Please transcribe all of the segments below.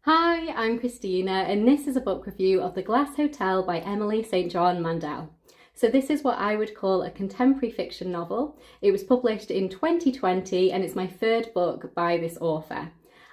Hi, I'm Christina, and this is a book review of The Glass Hotel by Emily St. John Mandel. So this is what I would call a contemporary fiction novel. It was published in 2020 and it's my third book by this author.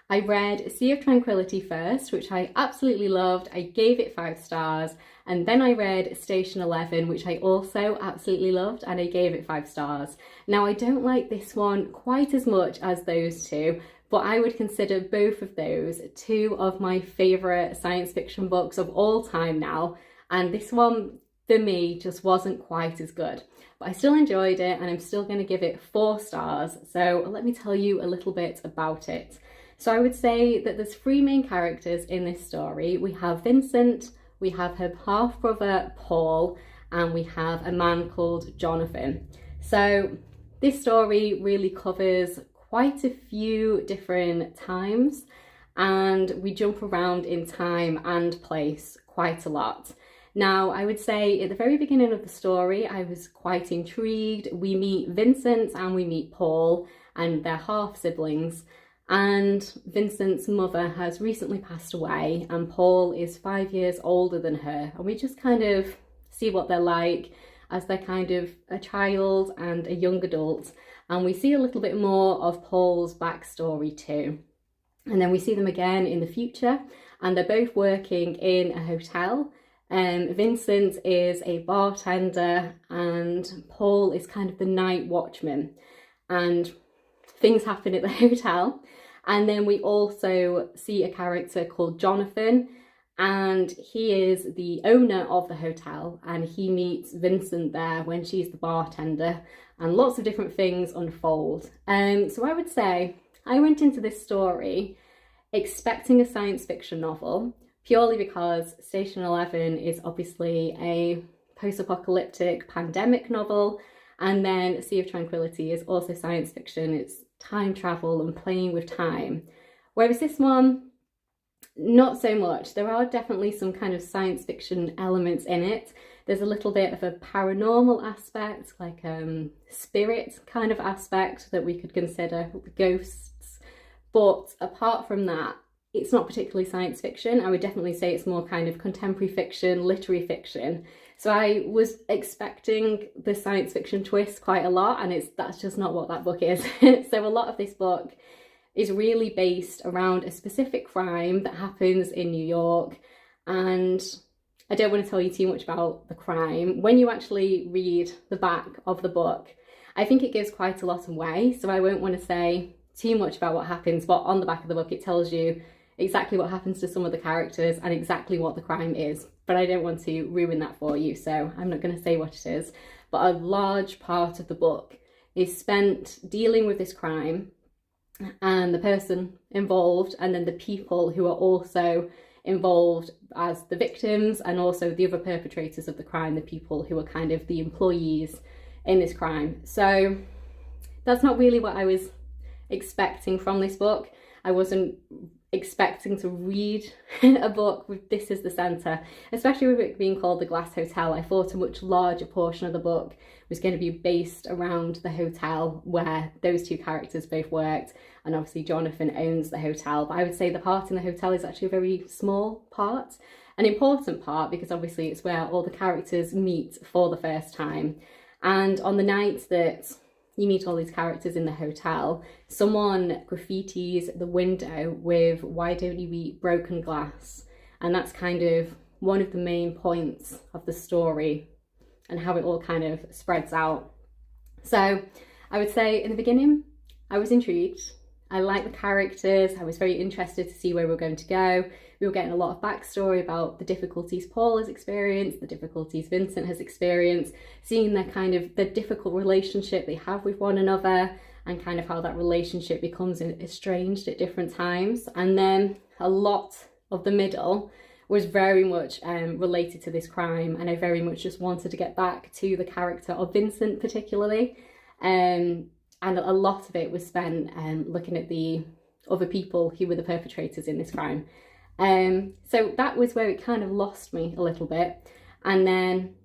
I read Sea of Tranquility first, which I absolutely loved. I gave it 5 stars, and then I read Station 11, which I also absolutely loved, and I gave it 5 stars. Now, I don't like this one quite as much as those two, but I would consider both of those two of my favourite science fiction books of all time now, and this one for me just wasn't quite as good. But I still enjoyed it and I'm still going to give it 4 stars, so let me tell you a little bit about it. So I would say that there's 3 main characters in this story. We have Vincent, we have her half-brother Paul, and we have a man called Jonathan. So this story really covers quite a few different times, and we jump around in time and place quite a lot. Now, I would say at the very beginning of the story, I was quite intrigued. We meet Vincent and we meet Paul, and they're half siblings. And Vincent's mother has recently passed away, and Paul is 5 years older than her. And we just kind of see what they're like as they're kind of a child and a young adult. And we see a little bit more of Paul's backstory too. And then we see them again in the future, and they're both working in a hotel. Vincent is a bartender and Paul is kind of the night watchman. And things happen at the hotel. And then we also see a character called Jonathan, and he is the owner of the hotel, and he meets Vincent there when she's the bartender, and lots of different things unfold. So I would say I went into this story expecting a science fiction novel, purely because Station 11 is obviously a post-apocalyptic pandemic novel, and then Sea of Tranquility is also science fiction. It's time travel and playing with time. Whereas this one, not so much. There are definitely some kind of science fiction elements in it. There's a little bit of a paranormal aspect, like spirit kind of aspect that we could consider, ghosts. But apart from that, it's not particularly science fiction. I would definitely say it's more kind of contemporary fiction, literary fiction. So I was expecting the science fiction twist quite a lot, and that's just not what that book is. So a lot of this book is really based around a specific crime that happens in New York, and I don't want to tell you too much about the crime. When you actually read the back of the book, I think it gives quite a lot away, so I won't want to say too much about what happens, but on the back of the book it tells you exactly what happens to some of the characters and exactly what the crime is. But I don't want to ruin that for you, so I'm not going to say what it is. But a large part of the book is spent dealing with this crime and the person involved, and then the people who are also involved as the victims, and also the other perpetrators of the crime, the people who are kind of the employees in this crime. So that's not really what I was expecting from this book. I wasn't expecting to read a book with this as the centre, especially with it being called The Glass Hotel. I thought a much larger portion of the book was going to be based around the hotel where those 2 characters both worked, and obviously Jonathan owns the hotel. But I would say the part in the hotel is actually a very small part, an important part, because obviously it's where all the characters meet for the first time. And on the night that you meet all these characters in the hotel, someone graffitis the window with "Why don't you eat broken glass?" And that's kind of one of the main points of the story and how it all kind of spreads out. So I would say in the beginning, I was intrigued. I liked the characters. I was very interested to see where we were going to go. We were getting a lot of backstory about the difficulties Paul has experienced, the difficulties Vincent has experienced, seeing the difficult relationship they have with one another, and kind of how that relationship becomes estranged at different times. And then a lot of the middle was very much related to this crime, and I very much just wanted to get back to the character of Vincent particularly. And a lot of it was spent looking at the other people who were the perpetrators in this crime. So that was where it kind of lost me a little bit. And then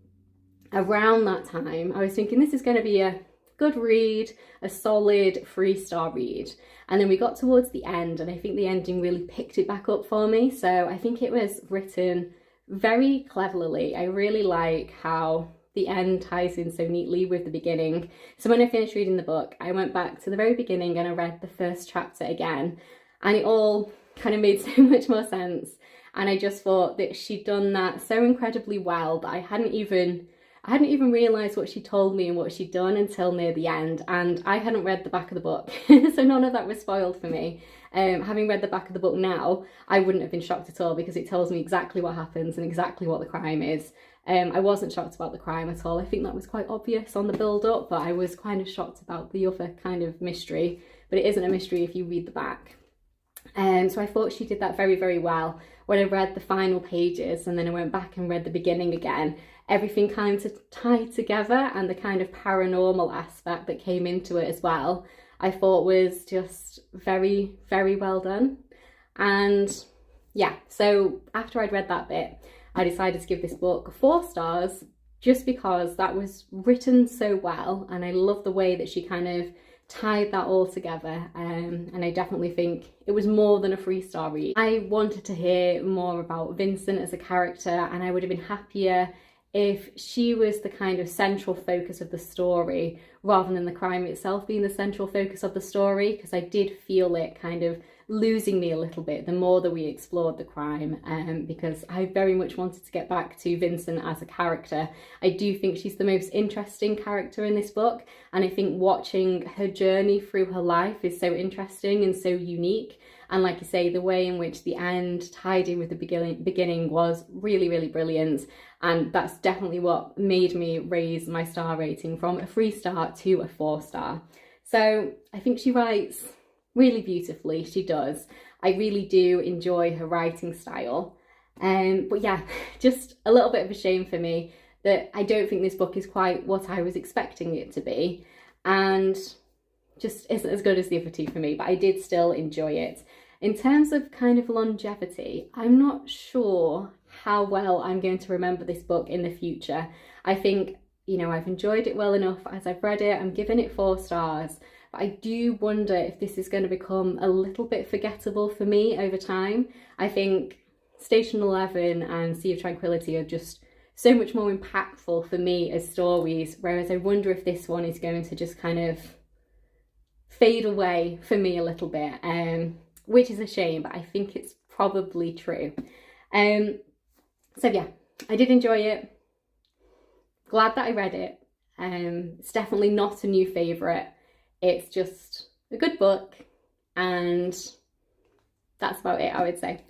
around that time, I was thinking this is going to be a good read, a solid 3-star read. And then we got towards the end, and I think the ending really picked it back up for me. So I think it was written very cleverly. I really like how the end ties in so neatly with the beginning. So when I finished reading the book, I went back to the very beginning and I read the first chapter again, and it all kind of made so much more sense. And I just thought that she'd done that so incredibly well that I hadn't even realised what she told me and what she'd done until near the end, and I hadn't read the back of the book, so none of that was spoiled for me. Having read the back of the book now, I wouldn't have been shocked at all because it tells me exactly what happens and exactly what the crime is. I wasn't shocked about the crime at all. I think that was quite obvious on the build-up, but I was kind of shocked about the other kind of mystery, but it isn't a mystery if you read the back. So I thought she did that very, very well. When I read the final pages and then I went back and read the beginning again, everything kind of tied together, and the kind of paranormal aspect that came into it as well, I thought was just very, very well done. And yeah, so after I'd read that bit, I decided to give this book 4 stars just because that was written so well, and I love the way that she kind of tied that all together, and I definitely think it was more than a 3-star read. I wanted to hear more about Vincent as a character, and I would have been happier if she was the kind of central focus of the story rather than the crime itself being the central focus of the story, because I did feel it kind of losing me a little bit the more that we explored the crime, because I very much wanted to get back to Vincent as a character. I do think she's the most interesting character in this book, and I think watching her journey through her life is so interesting and so unique. And like you say, the way in which the end tied in with the beginning was really, really brilliant. And that's definitely what made me raise my star rating from a 3-star to a 4-star. So I think she writes really beautifully, she does. I really do enjoy her writing style. But yeah, just a little bit of a shame for me that I don't think this book is quite what I was expecting it to be, and just isn't as good as the other two for me, but I did still enjoy it. In terms of kind of longevity, I'm not sure how well I'm going to remember this book in the future. I think, you know, I've enjoyed it well enough as I've read it. I'm giving it 4 stars, but I do wonder if this is going to become a little bit forgettable for me over time. I think Station 11 and Sea of Tranquility are just so much more impactful for me as stories, whereas I wonder if this one is going to just kind of fade away for me a little bit, which is a shame, but I think it's probably true. So yeah, I did enjoy it. Glad that I read it. It's definitely not a new favourite. It's just a good book, and that's about it, I would say.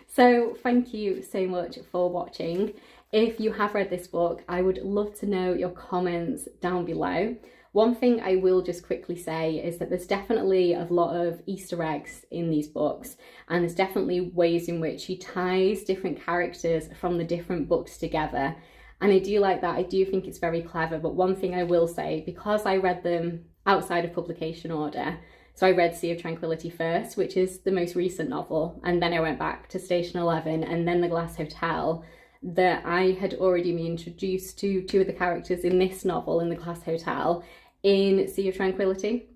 So thank you so much for watching. If you have read this book, I would love to know your comments down below. One thing I will just quickly say is that there's definitely a lot of Easter eggs in these books, and there's definitely ways in which she ties different characters from the different books together. And I do like that. I do think it's very clever. But one thing I will say, because I read them outside of publication order, so I read Sea of Tranquility first, which is the most recent novel, and then I went back to Station 11 and then The Glass Hotel, that I had already been introduced to 2 of the characters in this novel, in The Glass Hotel, in Sea of Tranquility.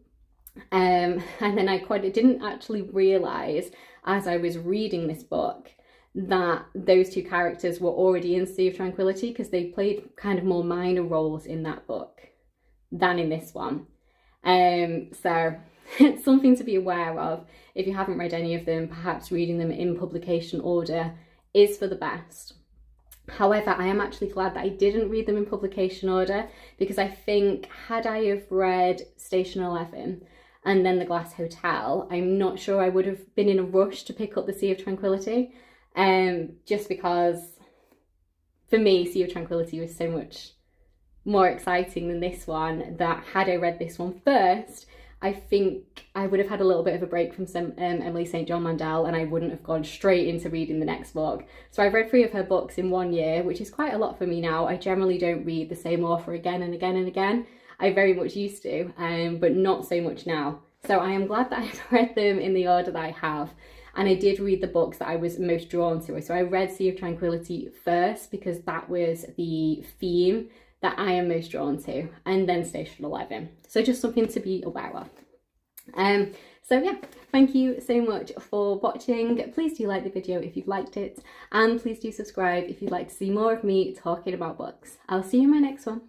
And then I didn't actually realise as I was reading this book that those 2 characters were already in Sea of Tranquility, because they played kind of more minor roles in that book than in this one. So it's something to be aware of. If you haven't read any of them, perhaps reading them in publication order is for the best. However, I am actually glad that I didn't read them in publication order, because I think had I have read Station 11 and then The Glass Hotel, I'm not sure I would have been in a rush to pick up the Sea of Tranquility, just because for me Sea of Tranquility was so much more exciting than this one, that had I read this one first, I think I would have had a little bit of a break from Emily St. John Mandel, and I wouldn't have gone straight into reading the next book. So I've read 3 of her books in 1 year, which is quite a lot for me now. I generally don't read the same author again and again and again. I very much used to, but not so much now. So I am glad that I've read them in the order that I have. And I did read the books that I was most drawn to. So I read Sea of Tranquility first because that was the theme that I am most drawn to, and then Station 11. So just something to be aware of. So yeah, thank you so much for watching. Please do like the video if you've liked it, and please do subscribe if you'd like to see more of me talking about books. I'll see you in my next one.